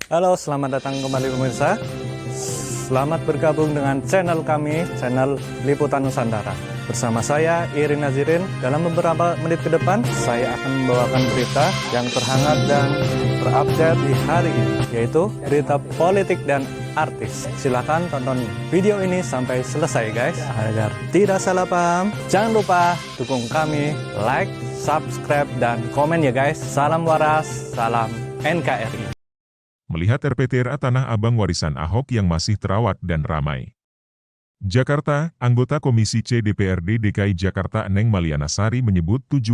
Halo, selamat datang kembali pemirsa. Selamat bergabung dengan channel kami, channel Liputan Nusantara. Bersama saya, Irin Nazirin, dalam beberapa menit ke depan, saya akan membawakan berita yang terhangat dan terupdate di hari ini, yaitu berita politik dan artis. Silahkan tonton video ini sampai selesai guys, agar tidak salah paham. Jangan lupa dukung kami, like, subscribe, dan komen ya guys. Salam waras, salam NKRI. Melihat RPTRA Tanah Abang warisan Ahok yang masih terawat dan ramai. Jakarta, anggota Komisi C DPRD DKI Jakarta Eneng Maliana Sari menyebut 70%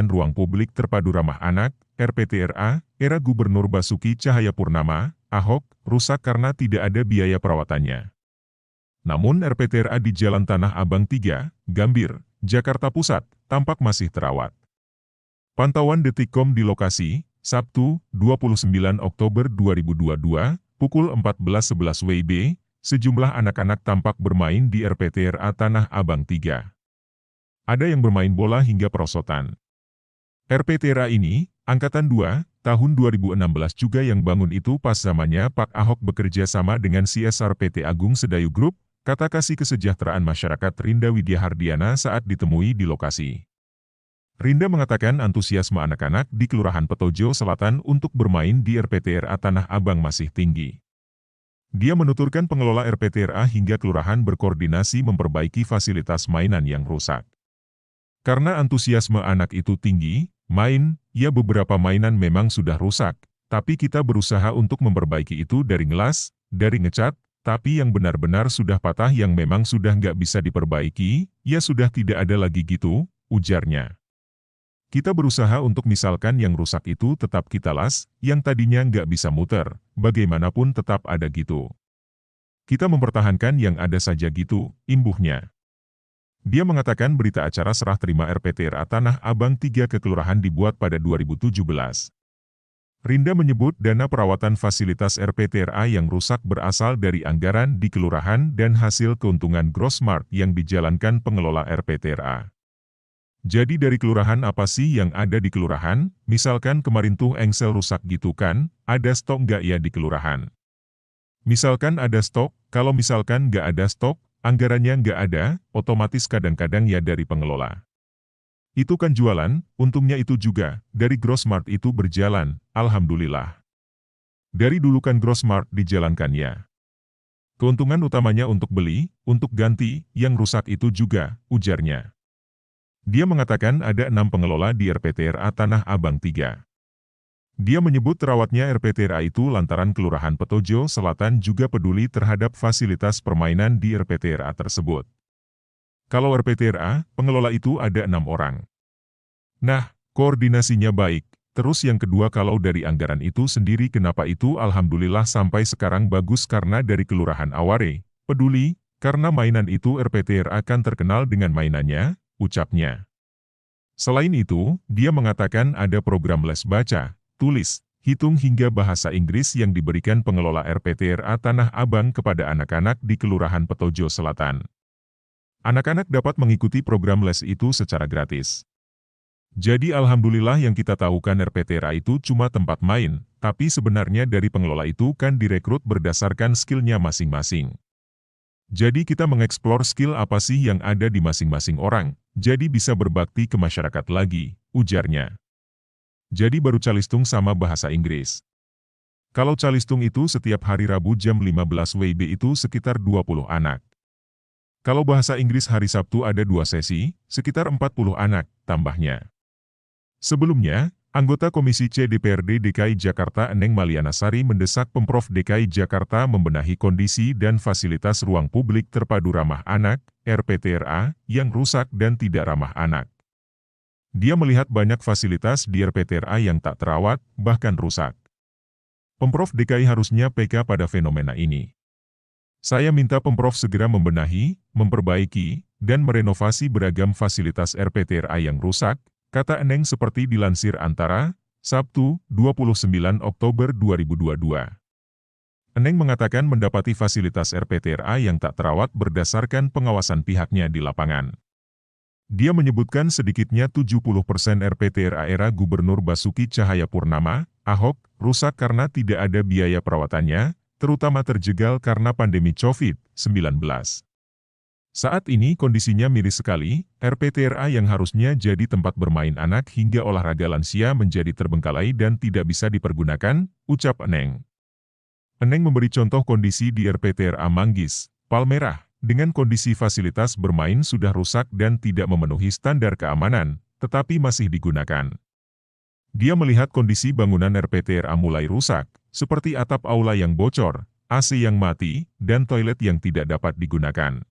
ruang publik terpadu ramah anak, RPTRA, era Gubernur Basuki Cahayapurnama, Ahok, rusak karena tidak ada biaya perawatannya. Namun RPTRA di Jalan Tanah Abang 3, Gambir, Jakarta Pusat, tampak masih terawat. Pantauan Detikcom di lokasi, Sabtu, 29 Oktober 2022, pukul 14.11 WIB, sejumlah anak-anak tampak bermain di RPTRA Tanah Abang 3. Ada yang bermain bola hingga perosotan. RPTRA ini, Angkatan 2, tahun 2016 juga yang bangun itu pas zamannya Pak Ahok bekerja sama dengan CSR PT Agung Sedayu Group, kata Kasih Kesejahteraan Masyarakat Rinda Widya Hardiana saat ditemui di lokasi. Rinda mengatakan antusiasme anak-anak di Kelurahan Petojo Selatan untuk bermain di RPTRA Tanah Abang masih tinggi. Dia menuturkan pengelola RPTRA hingga kelurahan berkoordinasi memperbaiki fasilitas mainan yang rusak. Karena antusiasme anak itu tinggi, ya beberapa mainan memang sudah rusak, tapi kita berusaha untuk memperbaiki itu dari ngelas, dari ngecat, tapi yang benar-benar sudah patah yang memang sudah nggak bisa diperbaiki, ya sudah tidak ada lagi gitu, ujarnya. Kita berusaha untuk misalkan yang rusak itu tetap kita las, yang tadinya nggak bisa muter, bagaimanapun tetap ada gitu. Kita mempertahankan yang ada saja gitu, imbuhnya. Dia mengatakan berita acara serah terima RPTRA Tanah Abang 3 ke Kelurahan dibuat pada 2017. Rinda menyebut dana perawatan fasilitas RPTRA yang rusak berasal dari anggaran di Kelurahan dan hasil keuntungan Grossmart yang dijalankan pengelola RPTRA. Jadi dari kelurahan apa sih yang ada di kelurahan? Misalkan kemarin tuh engsel rusak gitu kan, ada stok nggak ya di kelurahan? Misalkan ada stok, kalau misalkan nggak ada stok, anggarannya nggak ada, otomatis kadang-kadang ya dari pengelola. Itu kan jualan, untungnya itu juga, dari Grossmart itu berjalan, alhamdulillah. Dari dulu kan Grossmart dijalankan ya. Keuntungan utamanya untuk beli, untuk ganti, yang rusak itu juga, ujarnya. Dia mengatakan ada 6 pengelola di RPTRA Tanah Abang 3. Dia menyebut terawatnya RPTRA itu lantaran Kelurahan Petojo Selatan juga peduli terhadap fasilitas permainan di RPTRA tersebut. Kalau RPTRA, pengelola itu ada 6 orang. Nah, koordinasinya baik. Terus yang kedua kalau dari anggaran itu sendiri kenapa itu alhamdulillah sampai sekarang bagus karena dari Kelurahan Aware, peduli, karena mainan itu RPTRA kan terkenal dengan mainannya, ucapnya. Selain itu, dia mengatakan ada program les baca, tulis, hitung hingga bahasa Inggris yang diberikan pengelola RPTRA Tanah Abang kepada anak-anak di Kelurahan Petojo Selatan. Anak-anak dapat mengikuti program les itu secara gratis. Jadi alhamdulillah yang kita tahu kan RPTRA itu cuma tempat main, tapi sebenarnya dari pengelola itu kan direkrut berdasarkan skillnya masing-masing. Jadi kita mengeksplor skill apa sih yang ada di masing-masing orang, jadi bisa berbakti ke masyarakat lagi, ujarnya. Jadi baru calistung sama bahasa Inggris. Kalau calistung itu setiap hari Rabu jam 15 WIB itu sekitar 20 anak. Kalau bahasa Inggris hari Sabtu ada 2 sesi, sekitar 40 anak, tambahnya. Sebelumnya, anggota Komisi C DPRD DKI Jakarta Eneng Maliana Sari mendesak Pemprov DKI Jakarta membenahi kondisi dan fasilitas ruang publik terpadu ramah anak, RPTRA, yang rusak dan tidak ramah anak. Dia melihat banyak fasilitas di RPTRA yang tak terawat, bahkan rusak. Pemprov DKI harusnya peka pada fenomena ini. Saya minta Pemprov segera membenahi, memperbaiki, dan merenovasi beragam fasilitas RPTRA yang rusak, kata Eneng seperti dilansir Antara, Sabtu, 29 Oktober 2022. Eneng mengatakan mendapati fasilitas RPTRA yang tak terawat berdasarkan pengawasan pihaknya di lapangan. Dia menyebutkan sedikitnya 70% RPTRA era Gubernur Basuki Cahayapurnama, Ahok rusak karena tidak ada biaya perawatannya, terutama terjegal karena pandemi COVID-19. Saat ini kondisinya miris sekali, RPTRA yang harusnya jadi tempat bermain anak hingga olahraga lansia menjadi terbengkalai dan tidak bisa dipergunakan, ucap Eneng. Eneng memberi contoh kondisi di RPTRA Manggis, Palmerah, dengan kondisi fasilitas bermain sudah rusak dan tidak memenuhi standar keamanan, tetapi masih digunakan. Dia melihat kondisi bangunan RPTRA mulai rusak, seperti atap aula yang bocor, AC yang mati, dan toilet yang tidak dapat digunakan.